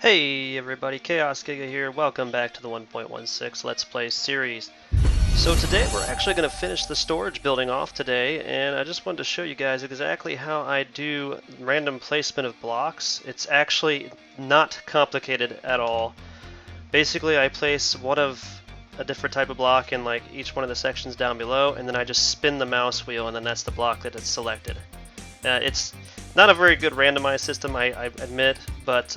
Hey everybody, Chaos Giga here. Welcome back to the 1.16 Let's Play series. So today we're actually going to finish the storage building off today, and I just wanted to show you guys exactly how I do random placement of blocks. It's actually not complicated at all. Basically I place one of a different type of block in like each one of the sections down below, and then I just spin the mouse wheel and then that's the block that it's selected. It's not a very good randomized system, I admit, but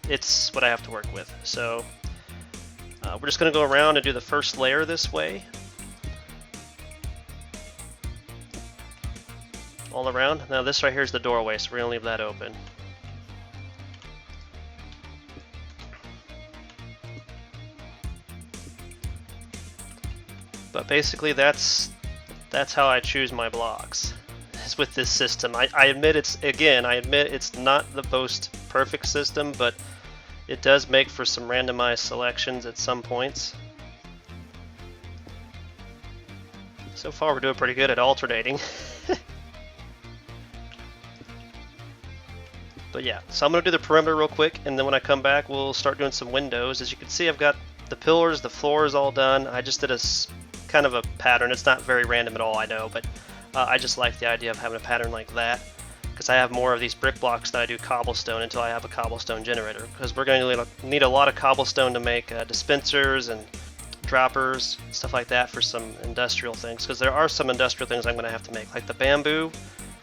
it's what I have to work with. So we're just going to go around and do the first layer this way. All around. Now this right here is the doorway, so we're going to leave that open. But basically that's how I choose my blocks. With this system. I admit it's not the most perfect system, but it does make for some randomized selections at some points. So far we're doing pretty good at alternating. But yeah, so I'm going to do the perimeter real quick, and then when I come back we'll start doing some windows. As you can see, I've got the pillars, the floors all done. I just did a kind of a pattern. It's not very random at all, I know, but I just like the idea of having a pattern like that, because I have more of these brick blocks than I do cobblestone until I have a cobblestone generator, because we're going to need a lot of cobblestone to make dispensers and droppers, stuff like that for some industrial things, because there are some industrial things I'm going to have to make, like the bamboo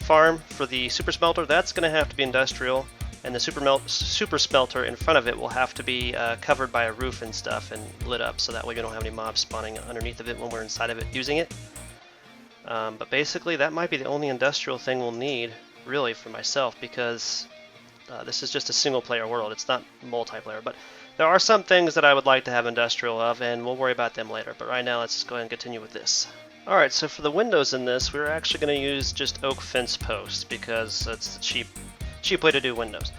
farm for the super smelter. That's going to have to be industrial, and the super smelter in front of it will have to be covered by a roof and stuff and lit up, so that way we don't have any mobs spawning underneath of it when we're inside of it using it. But basically that might be the only industrial thing we'll need, really, for myself, because this is just a single player world. It's not multiplayer, but there are some things that I would like to have industrial of, and we'll worry about them later. But right now let's just go ahead and continue with this. Alright, so for the windows in this, we're actually going to use just oak fence posts, because that's the cheap way to do windows.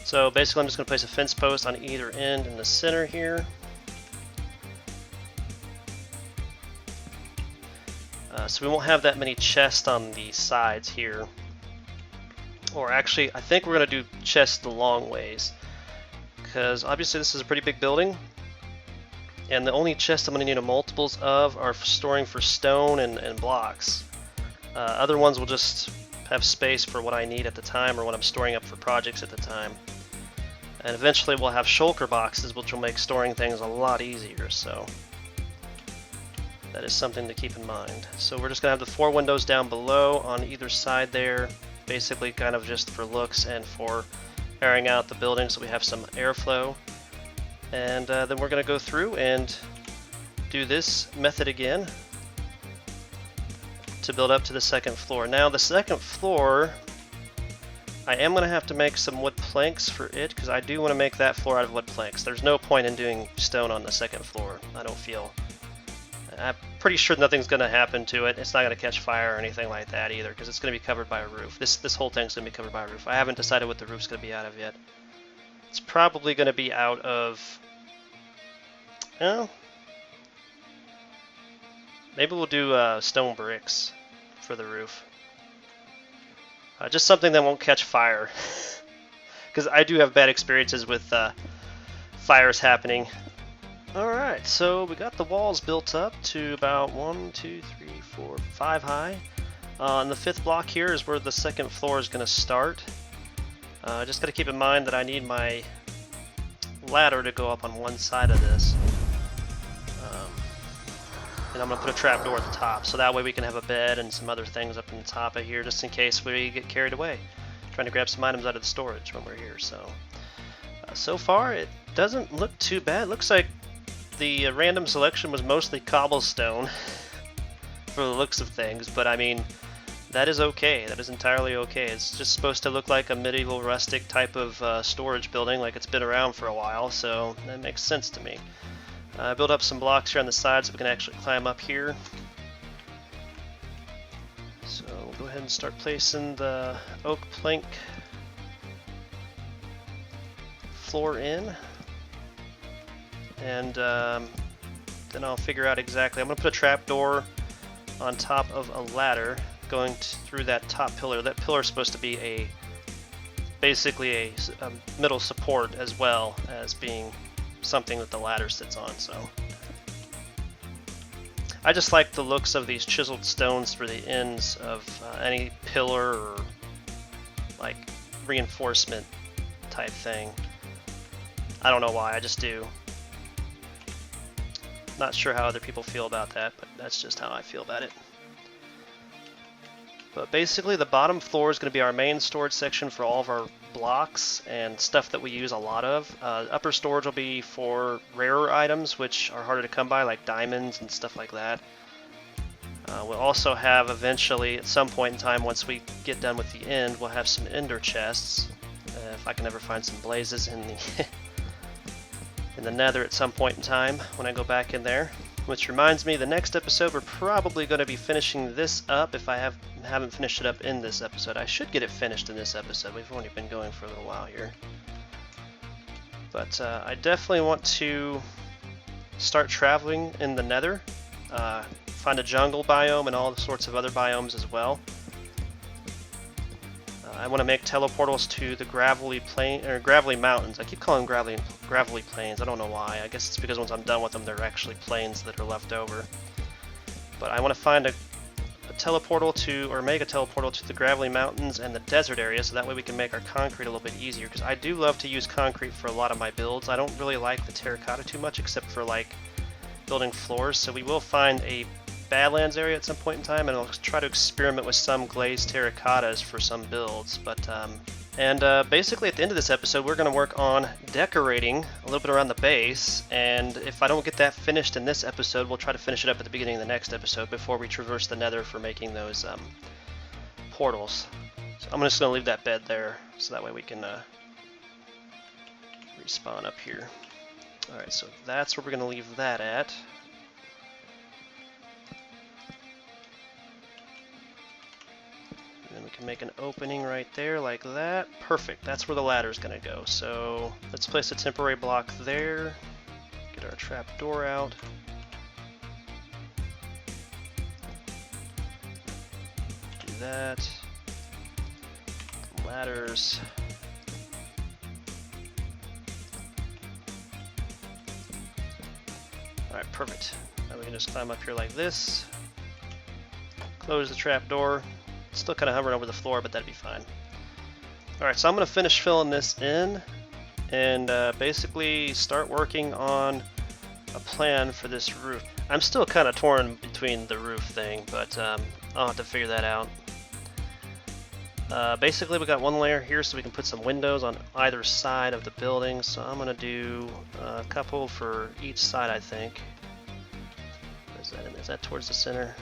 So basically I'm just going to place a fence post on either end in the center here. So we won't have that many chests on the sides here. Or actually, I think we're going to do chests the long ways, because obviously this is a pretty big building, and the only chests I'm going to need multiples of are storing for stone and blocks. Other ones will just have space for what I need at the time, or what I'm storing up for projects at the time. And eventually we'll have shulker boxes, which will make storing things a lot easier. So that is something to keep in mind. So we're just going to have the 4 windows down below on either side there, basically kind of just for looks and for airing out the building so we have some airflow. And then we're going to go through and do this method again to build up to the second floor. Now the second floor, I am going to have to make some wood planks for it, because I do want to make that floor out of wood planks. There's no point in doing stone on the second floor, I don't feel. I'm pretty sure nothing's going to happen to it. It's not going to catch fire or anything like that either, because it's going to be covered by a roof. This whole thing's going to be covered by a roof. I haven't decided what the roof's going to be out of yet. It's probably going to be out of... well, maybe we'll do stone bricks for the roof. Just something that won't catch fire. Because I do have bad experiences with fires happening. Alright, so we got the walls built up to about 1, 2, 3, 4, 5 high. And the 5th block here is where the second floor is going to start. Just got to keep in mind that I need my ladder to go up on one side of this. And I'm going to put a trap door at the top, so that way we can have a bed and some other things up in the top of here, just in case we get carried away trying to grab some items out of the storage when we're here. So far it doesn't look too bad. It looks like the random selection was mostly cobblestone for the looks of things, but I mean, that is okay. That is entirely okay. It's just supposed to look like a medieval rustic type of storage building, like it's been around for a while, so that makes sense to me. I built up some blocks here on the side so we can actually climb up here. So we'll go ahead and start placing the oak plank floor in. And then I'll figure out exactly. I'm going to put a trap door on top of a ladder going through that top pillar. That pillar is supposed to be a basically a middle support as well as being something that the ladder sits on. So I just like the looks of these chiseled stones for the ends of any pillar or like reinforcement type thing. I don't know why, I just do. Not sure how other people feel about that, but that's just how I feel about it. But basically the bottom floor is going to be our main storage section for all of our blocks and stuff that we use a lot of. Upper storage will be for rarer items, which are harder to come by, like diamonds and stuff like that. We'll also have eventually, at some point in time, once we get done with the end, we'll have some ender chests. If I can ever find some blazes in the in the nether at some point in time when I go back in there. Which reminds me, the next episode we're probably going to be finishing this up. If I haven't finished it up in this episode, I should get it finished in this episode. We've only been going for a little while here. But I definitely want to start traveling in the nether. Find a jungle biome and all sorts of other biomes as well. I want to make teleportals to the gravelly plain or gravelly mountains. I keep calling them gravelly plains. I don't know why. I guess it's because once I'm done with them, they're actually plains that are left over. But I want to find a teleportal to, or make a teleportal to the gravelly mountains and the desert area, so that way we can make our concrete a little bit easier. Because I do love to use concrete for a lot of my builds. I don't really like the terracotta too much, except for like building floors. So we will find a Badlands area at some point in time, and I'll try to experiment with some glazed terracottas for some builds. But basically at the end of this episode, we're going to work on decorating a little bit around the base, and if I don't get that finished in this episode, we'll try to finish it up at the beginning of the next episode before we traverse the nether for making those portals. So I'm just going to leave that bed there, so that way we can respawn up here. Alright, so that's where we're going to leave that at. And then we can make an opening right there like that. Perfect, that's where the ladder is going to go. So let's place a temporary block there. Get our trap door out. Do that. Ladders. Alright, perfect. Now we can just climb up here like this. Close the trap door. Still kind of hovering over the floor, but that'd be fine. Alright, so I'm going to finish filling this in and basically start working on a plan for this roof. I'm still kind of torn between the roof thing, but I'll have to figure that out. Basically we got one layer here so we can put some windows on either side of the building, so I'm going to do a couple for each side, I think. Where is that in? Is that towards the center?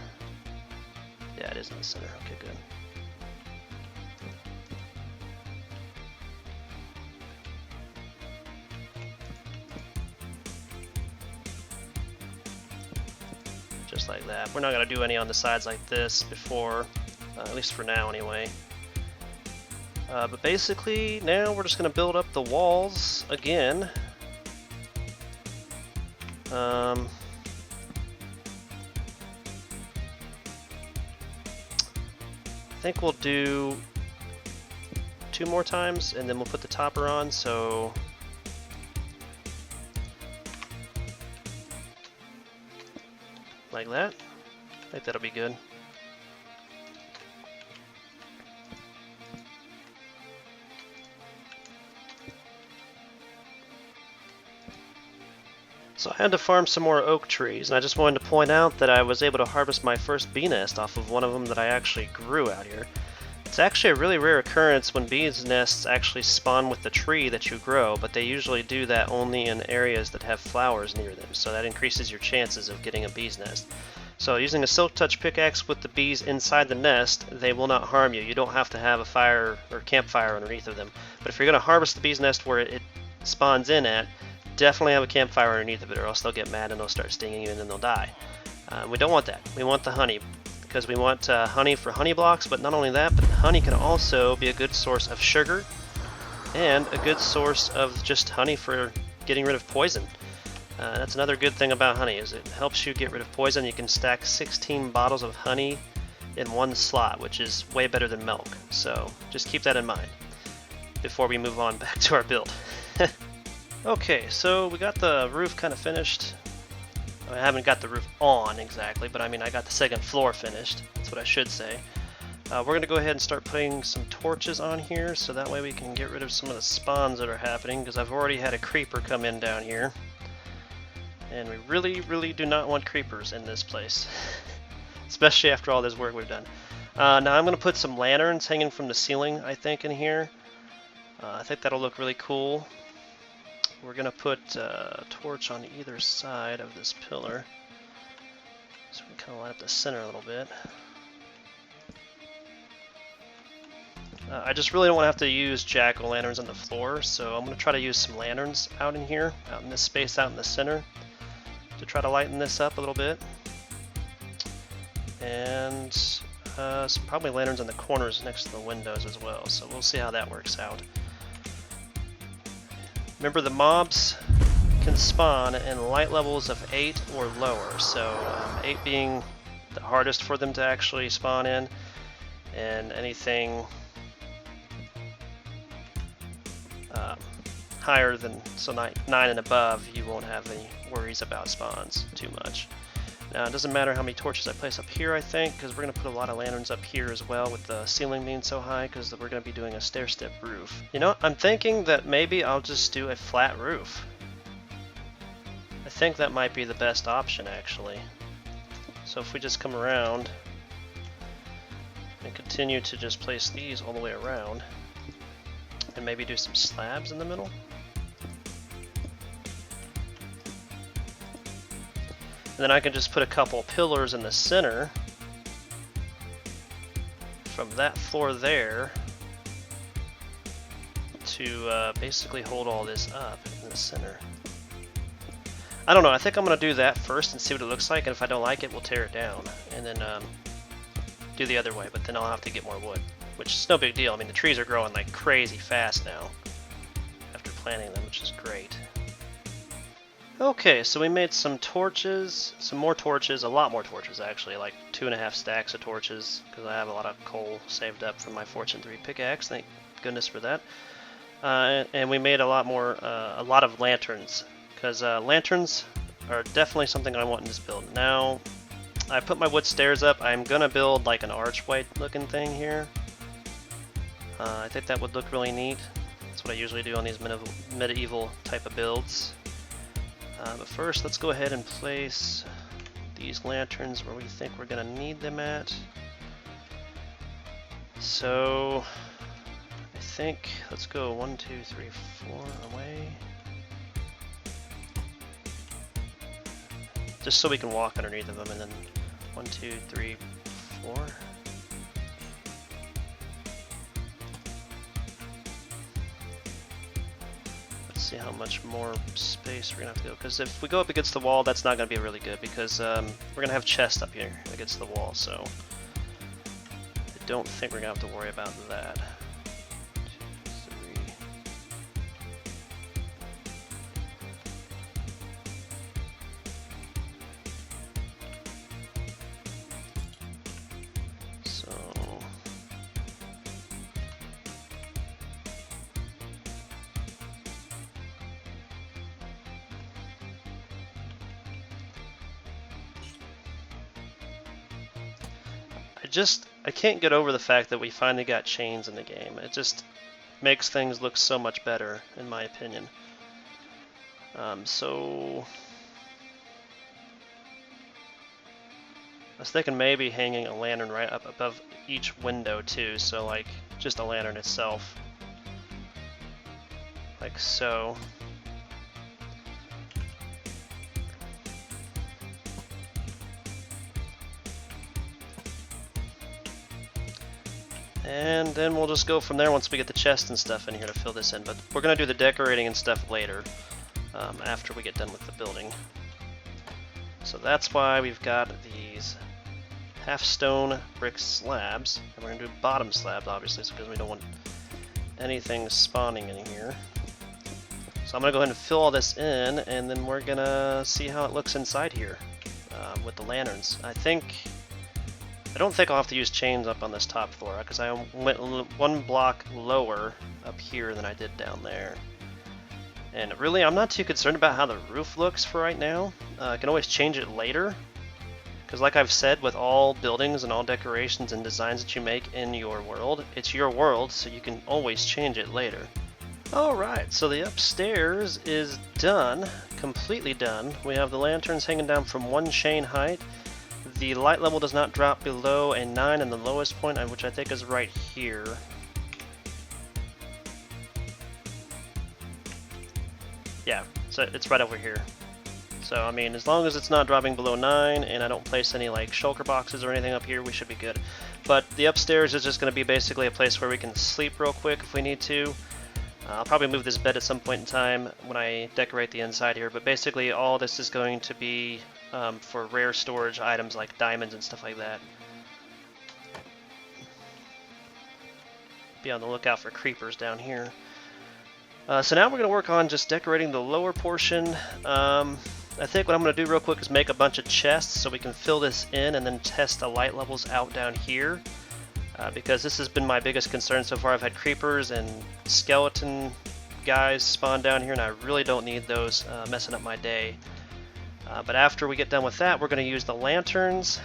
Yeah, it is in the center. Okay, good. Just like that. We're not going to do any on the sides like this before, at least for now anyway. But basically, now we're just going to build up the walls again. I think we'll do 2 more times and then we'll put the topper on, so like that. I think that'll be good. So I had to farm some more oak trees, and I just wanted to point out that I was able to harvest my first bee nest off of one of them that I actually grew out here. It's actually a really rare occurrence when bees nests actually spawn with the tree that you grow, but they usually do that only in areas that have flowers near them, so that increases your chances of getting a bee's nest. So using a silk touch pickaxe with the bees inside the nest, they will not harm you. You don't have to have a fire or campfire underneath of them. But if you're going to harvest the bee's nest where it spawns in at, definitely have a campfire underneath of it, or else they'll get mad and they'll start stinging you and then they'll die. We don't want that. We want the honey, because we want honey for honey blocks, but not only that, but honey can also be a good source of sugar and a good source of just honey for getting rid of poison. That's another good thing about honey, is it helps you get rid of poison. You can stack 16 bottles of honey in one slot, which is way better than milk, so just keep that in mind. before we move on back to our build. Okay, so we got the roof kind of finished. I haven't got the roof on exactly, but I mean I got the second floor finished. That's what I should say. We're going to go ahead and start putting some torches on here, so that way we can get rid of some of the spawns that are happening, because I've already had a creeper come in down here. And we really, really do not want creepers in this place. Especially after all this work we've done. Now I'm going to put some lanterns hanging from the ceiling, I think, in here. I think that'll look really cool. We're going to put a torch on either side of this pillar. So we can kind of light up the center a little bit. I just really don't want to have to use jack-o'-lanterns on the floor, so I'm going to try to use some lanterns out in here, out in this space out in the center, to try to lighten this up a little bit. And some probably lanterns in the corners next to the windows as well, so we'll see how that works out. Remember, the mobs can spawn in light levels of 8 or lower, so 8 being the hardest for them to actually spawn in, and anything higher than, so 9 and above, you won't have any worries about spawns too much. Now, it doesn't matter how many torches I place up here, I think, because we're going to put a lot of lanterns up here as well, with the ceiling being so high, because we're going to be doing a stair-step roof. You know, I'm thinking that maybe I'll just do a flat roof. I think that might be the best option, actually. So if we just come around and continue to just place these all the way around, and maybe do some slabs in the middle. And then I can just put a couple pillars in the center from that floor there to basically hold all this up in the center. I don't know, I think I'm going to do that first and see what it looks like, and if I don't like it, we'll tear it down and then do the other way, but then I'll have to get more wood, which is no big deal. I mean, the trees are growing like crazy fast now after planting them, which is great. Okay, so we made some torches, some more torches, a lot more torches actually, like 2.5 stacks of torches, because I have a lot of coal saved up from my Fortune 3 pickaxe, thank goodness for that. And we made a lot of lanterns, because lanterns are definitely something I want in this build. Now, I put my wood stairs up. I'm going to build like an archway looking thing here. I think that would look really neat. That's what I usually do on these medieval type of builds. But first, let's go ahead and place these lanterns where we think we're going to need them at. So, I think, let's go 1, 2, 3, 4 away. Just so we can walk underneath of them, and then 1, 2, 3, 4. See how much more space we're gonna have to go, because if we go up against the wall, that's not gonna be really good, because we're gonna have chests up here against the wall, so I don't think we're gonna have to worry about that. 2, 3. So I can't get over the fact that we finally got chains in the game. It just makes things look so much better, in my opinion. So I was thinking maybe hanging a lantern right up above each window too, so like just a lantern itself, like so. And then we'll just go from there once we get the chest and stuff in here to fill this in. But we're going to do the decorating and stuff later, after we get done with the building. So that's why we've got these half stone brick slabs. And we're going to do bottom slabs, obviously, because we don't want anything spawning in here. So I'm going to go ahead and fill all this in, and then we're going to see how it looks inside here with the lanterns. I think I don't think I'll have to use chains up on this top floor because I went one block lower up here than I did down there. And really, I'm not too concerned about how the roof looks for right now. I can always change it later. Because like I've said, with all buildings and all decorations and designs that you make in your world, it's your world, so you can always change it later. Alright, so the upstairs is done, completely done. We have the lanterns hanging down from one chain height. The light level does not drop below a 9 in the lowest point, which I think is right here. Yeah, so it's right over here. So, I mean, as long as it's not dropping below 9 and I don't place any like shulker boxes or anything up here, we should be good. But the upstairs is just going to be basically a place where we can sleep real quick if we need to. I'll probably move this bed at some point in time when I decorate the inside here, but basically all this is going to be for rare storage items like diamonds and stuff like that. Be on the lookout for creepers down here. So now we're going to work on just decorating the lower portion. I think what I'm going to do real quick is make a bunch of chests so we can fill this in and then test the light levels out down here. Because this has been my biggest concern so far. I've had creepers and skeleton guys spawn down here, and I really don't need those messing up my day. But after we get done with that, we're going to use the lanterns,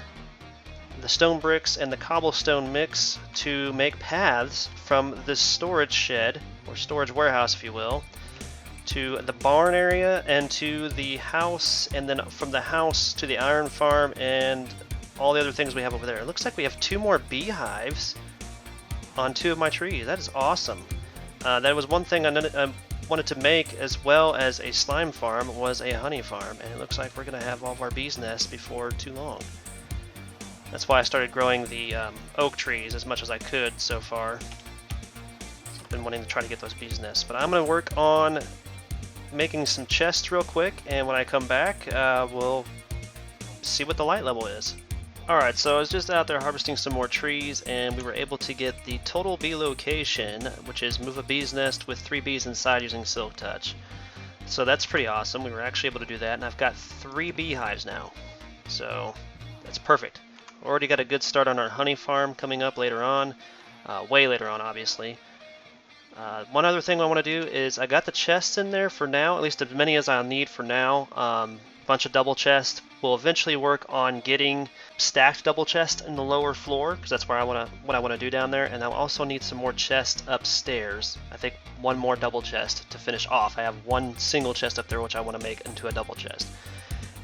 the stone bricks, and the cobblestone mix to make paths from this storage shed, or storage warehouse if you will, to the barn area and to the house, and then from the house to the iron farm and all the other things we have over there. It looks like we have 2 more beehives on 2 of my trees. That is awesome. That was one thing I wanted to make, as well as a slime farm, was a honey farm, and it looks like we're going to have all of our bees' nests before too long. That's why I started growing the oak trees as much as I could so far. So I've been wanting to try to get those bees' nests. But I'm going to work on making some chests real quick, and when I come back, we'll see what the light level is. Alright, so I was just out there harvesting some more trees, and we were able to get the total bee location, which is move a bee's nest with 3 bees inside using Silk Touch. So that's pretty awesome. We were actually able to do that, and I've got 3 beehives now. So that's perfect. Already got a good start on our honey farm coming up later on, way later on obviously. One other thing I want to do is I got the chests in there for now, at least as many as I'll need for now. Bunch of double chests. We'll eventually work on getting stacked double chests in the lower floor, because that's where what I want to do down there. And I'll also need some more chests upstairs. I think 1 more double chest to finish off. I have 1 single chest up there which I want to make into a double chest,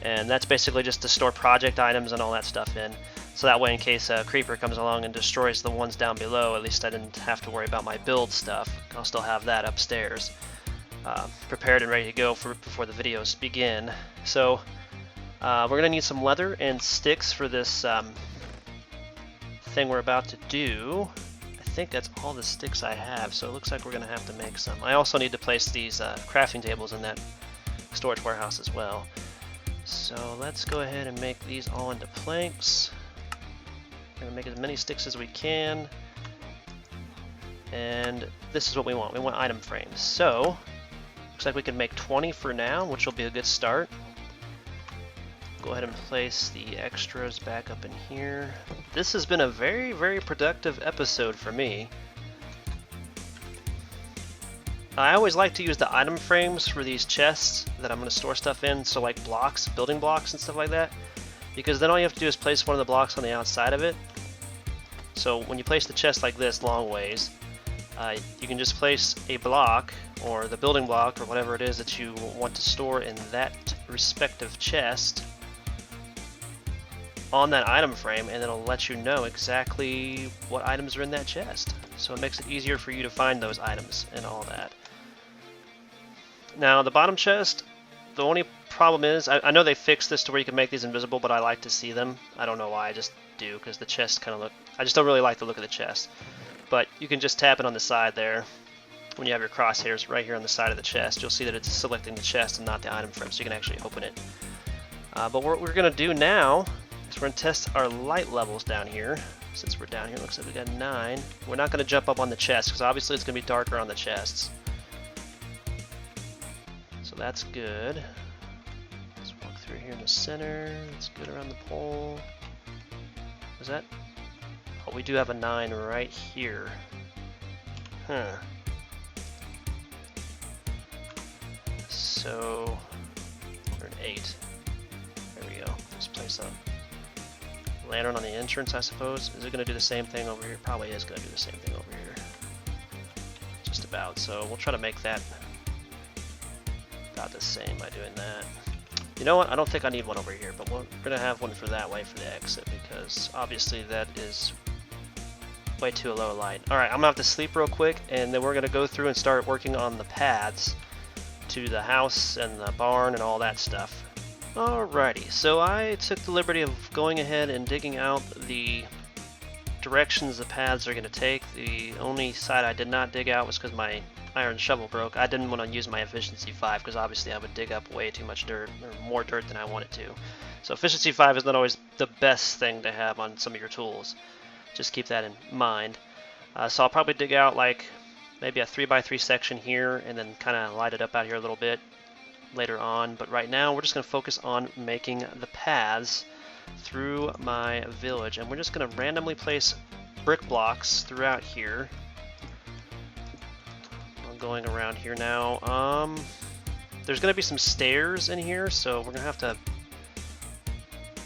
and that's basically just to store project items and all that stuff in. So that way, in case a creeper comes along and destroys the ones down below, at least I didn't have to worry about my build stuff. I'll still have that upstairs, prepared and ready to go before the videos begin. So we're going to need some leather and sticks for this thing we're about to do. I think that's all the sticks I have, so it looks like we're going to have to make some. I also need to place these crafting tables in that storage warehouse as well. So let's go ahead and make these all into planks. We're going to make as many sticks as we can. And this is what we want. We want item frames. So looks like we can make 20 for now, which will be a good start. Go ahead and place the extras back up in here. This has been a very, very productive episode for me. I always like to use the item frames for these chests that I'm going to store stuff in, so like blocks, building blocks and stuff like that, because then all you have to do is place one of the blocks on the outside of it. So when you place the chest like this long ways, you can just place a block, or the building block, or whatever it is that you want to store in that respective chest, on that item frame, and it'll let you know exactly what items are in that chest. So it makes it easier for you to find those items and all that. Now the bottom chest, the only problem is, I know they fixed this to where you can make these invisible, but I like to see them. I don't know why, I just do, because the chest kind of look, I just don't really like the look of the chest. But you can just tap it on the side there. When you have your crosshairs right here on the side of the chest, you'll see that it's selecting the chest and not the item frame, so you can actually open it. But what we're going to do now is we're going to test our light levels down here. Since we're down here, looks like we got 9. We're not going to jump up on the chest, because obviously it's going to be darker on the chests. So that's good. Let's walk through here in the center. It's good around the pole. Is that But we do have a 9 right here. Huh. So, or an 8. There we go. Let's place a lantern on the entrance, I suppose. Is it going to do the same thing over here? Probably is going to do the same thing over here. Just about. So we'll try to make that about the same by doing that. You know what? I don't think I need one over here, but we're going to have one for that way for the exit, because obviously that is way too low light. Alright, I'm going to have to sleep real quick, and then we're going to go through and start working on the paths to the house and the barn and all that stuff. Alrighty, so I took the liberty of going ahead and digging out the directions the paths are going to take. The only side I did not dig out was because my iron shovel broke. I didn't want to use my efficiency 5 because obviously I would dig up way too much dirt, or more dirt than I wanted to. So efficiency 5 is not always the best thing to have on some of your tools. Just keep that in mind. So I'll probably dig out like maybe a 3x3 section here and then kind of light it up out here a little bit later on. But right now we're just going to focus on making the paths through my village, and we're just going to randomly place brick blocks throughout here. Going around here now. There's going to be some stairs in here, so we're going to have to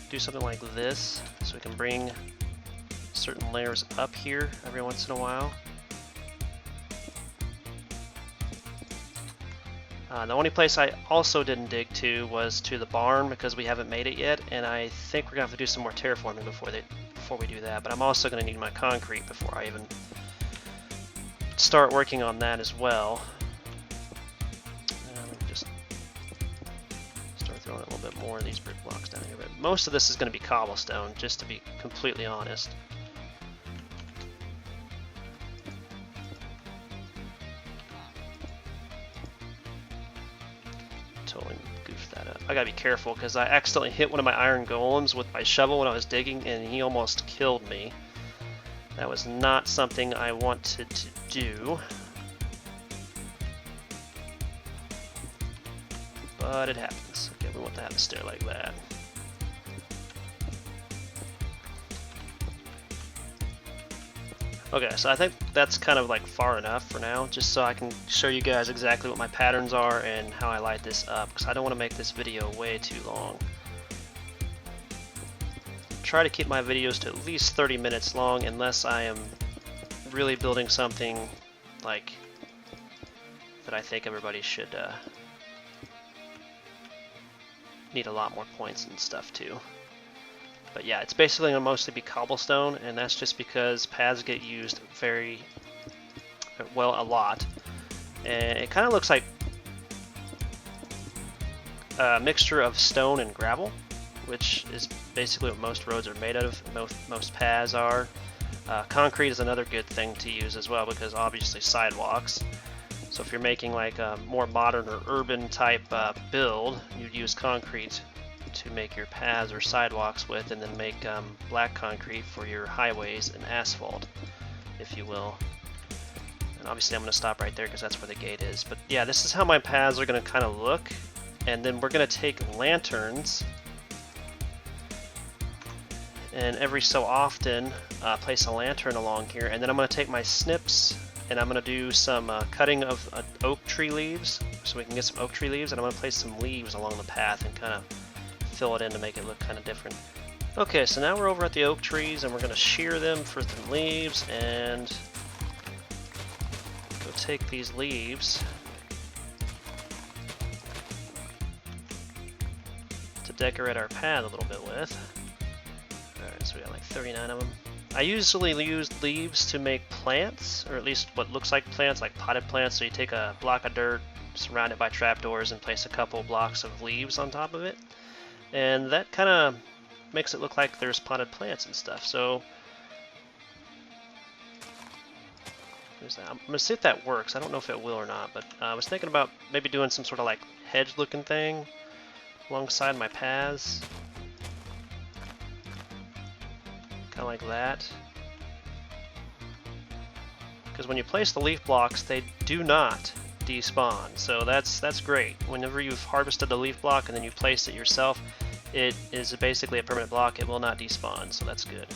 do something like this so we can bring certain layers up here every once in a while. The only place I also didn't dig to was to the barn because we haven't made it yet, and I think we're going to have to do some more terraforming before we do that, but I'm also going to need my concrete before I even start working on that as well. Let me just start throwing a little bit more of these brick blocks down here, but most of this is going to be cobblestone, just to be completely honest. Totally goofed that up. I gotta be careful because I accidentally hit one of my iron golems with my shovel when I was digging, and he almost killed me. That was not something I wanted to do, but it happens. Okay, we want to have a stair like that. Okay, so I think that's kind of like far enough for now, just so I can show you guys exactly what my patterns are and how I light this up, because I don't want to make this video way too long. Try to keep my videos to at least 30 minutes long unless I am really building something like that I think everybody should need a lot more points and stuff too. But yeah, it's basically going to mostly be cobblestone, and that's just because paths get used very well a lot, and it kind of looks like a mixture of stone and gravel, which is basically what most roads are made out of, most paths are. Concrete is another good thing to use as well, because obviously sidewalks. So if you're making like a more modern or urban type build, you'd use concrete to make your paths or sidewalks with, and then make black concrete for your highways and asphalt, if you will. And obviously I'm going to stop right there because that's where the gate is. But yeah, this is how my paths are going to kind of look. And then we're going to take lanterns, and every so often place a lantern along here, and then I'm going to take my snips and I'm going to do some cutting of oak tree leaves, so we can get some oak tree leaves, and I'm going to place some leaves along the path and kind of fill it in to make it look kind of different. Okay, so now we're over at the oak trees, and we're going to shear them for some leaves, and go take these leaves to decorate our path a little bit with. Alright, so we got like 39 of them. I usually use leaves to make plants, or at least what looks like plants, like potted plants. So you take a block of dirt, surround it by trapdoors, and place a couple blocks of leaves on top of it. And that kind of makes it look like there's potted plants and stuff. So there's that. I'm going to see if that works. I don't know if it will or not, but I was thinking about maybe doing some sort of like hedge looking thing alongside my paths. Kind of like that. Because when you place the leaf blocks, they do not despawn. So that's great. Whenever you've harvested the leaf block and then you've placed it yourself, it is basically a permanent block. It will not despawn, so that's good.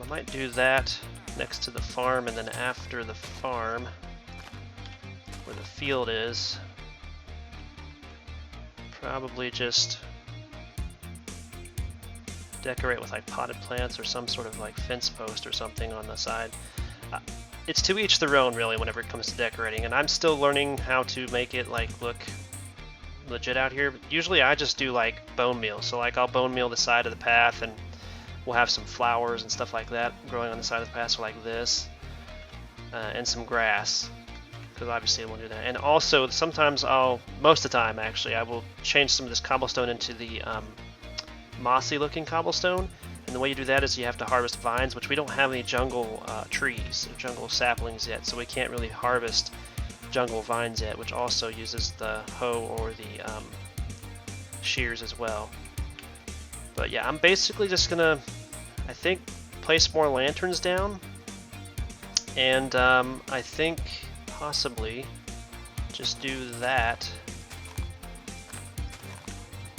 I might do that next to the farm, and then after the farm, where the field is, probably just decorate with like potted plants or some sort of like fence post or something on the side. It's to each their own really whenever it comes to decorating, and I'm still learning how to make it like look legit out here. Usually I just do like bone meal, so like I'll bone meal the side of the path, and we'll have some flowers and stuff like that growing on the side of the path, so like this, and some grass, because obviously I won't do that. And also sometimes most of the time actually, I will change some of this cobblestone into the mossy looking cobblestone. And the way you do that is you have to harvest vines, which we don't have any jungle trees or jungle saplings yet, so we can't really harvest jungle vines yet, which also uses the hoe or the shears as well. But yeah, I'm basically just gonna, I think, place more lanterns down, and I think possibly just do that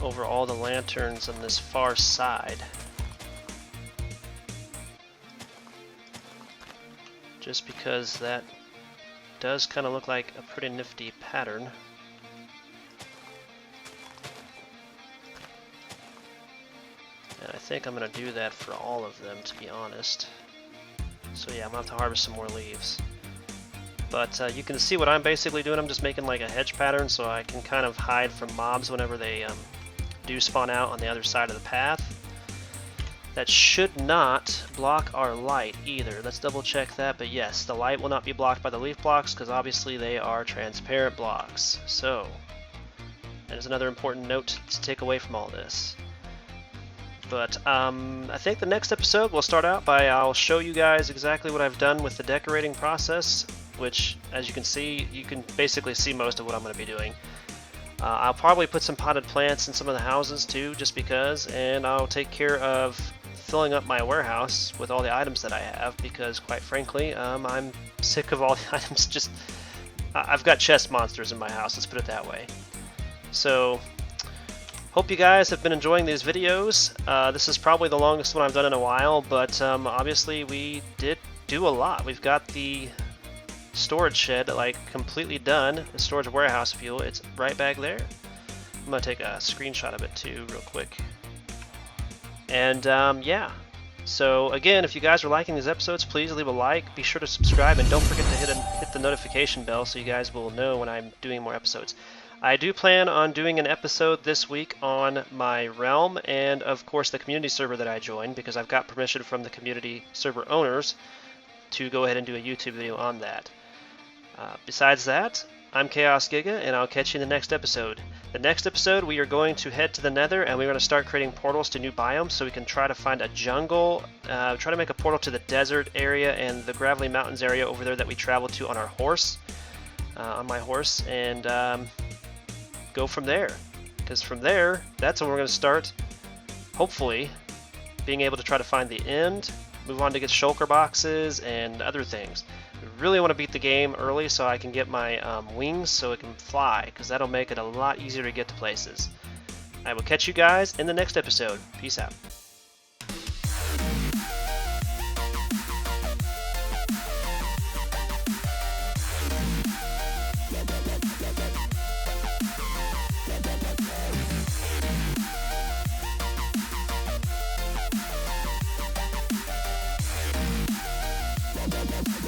over all the lanterns on this far side. Just because that does kind of look like a pretty nifty pattern. And I think I'm going to do that for all of them, to be honest. So yeah, I'm going to have to harvest some more leaves. But you can see what I'm basically doing. I'm just making like a hedge pattern so I can kind of hide from mobs whenever they do spawn out on the other side of the path. That should not block our light either. Let's double check that, but yes, the light will not be blocked by the leaf blocks because obviously they are transparent blocks. So, that is another important note to take away from all this. But I think the next episode we'll start out by I'll show you guys exactly what I've done with the decorating process, which as you can see, you can basically see most of what I'm going to be doing. I'll probably put some potted plants in some of the houses too, just because, and I'll take care of filling up my warehouse with all the items that I have, because quite frankly, I'm sick of all the items. I've got chest monsters in my house, let's put it that way. So, hope you guys have been enjoying these videos. This is probably the longest one I've done in a while, but obviously we did do a lot. We've got the storage shed like completely done, the storage warehouse fuel, it's right back there. I'm gonna take a screenshot of it too real quick. And yeah, so again, if you guys are liking these episodes, please leave a like, be sure to subscribe, and don't forget to hit the notification bell so you guys will know when I'm doing more episodes. I do plan on doing an episode this week on my realm and of course the community server that I joined, because I've got permission from the community server owners to go ahead and do a YouTube video on that. Besides that, I'm Chaos Giga, and I'll catch you in the next episode. The next episode, we are going to head to the nether, and we're going to start creating portals to new biomes so we can try to find a jungle, try to make a portal to the desert area and the gravelly mountains area over there that we traveled to on our horse, on my horse, and go from there. Because from there, that's when we're going to start, hopefully, being able to try to find the end, move on to get shulker boxes and other things. I really want to beat the game early so I can get my wings so it can fly, because that'll make it a lot easier to get to places. I will catch you guys in the next episode. Peace out.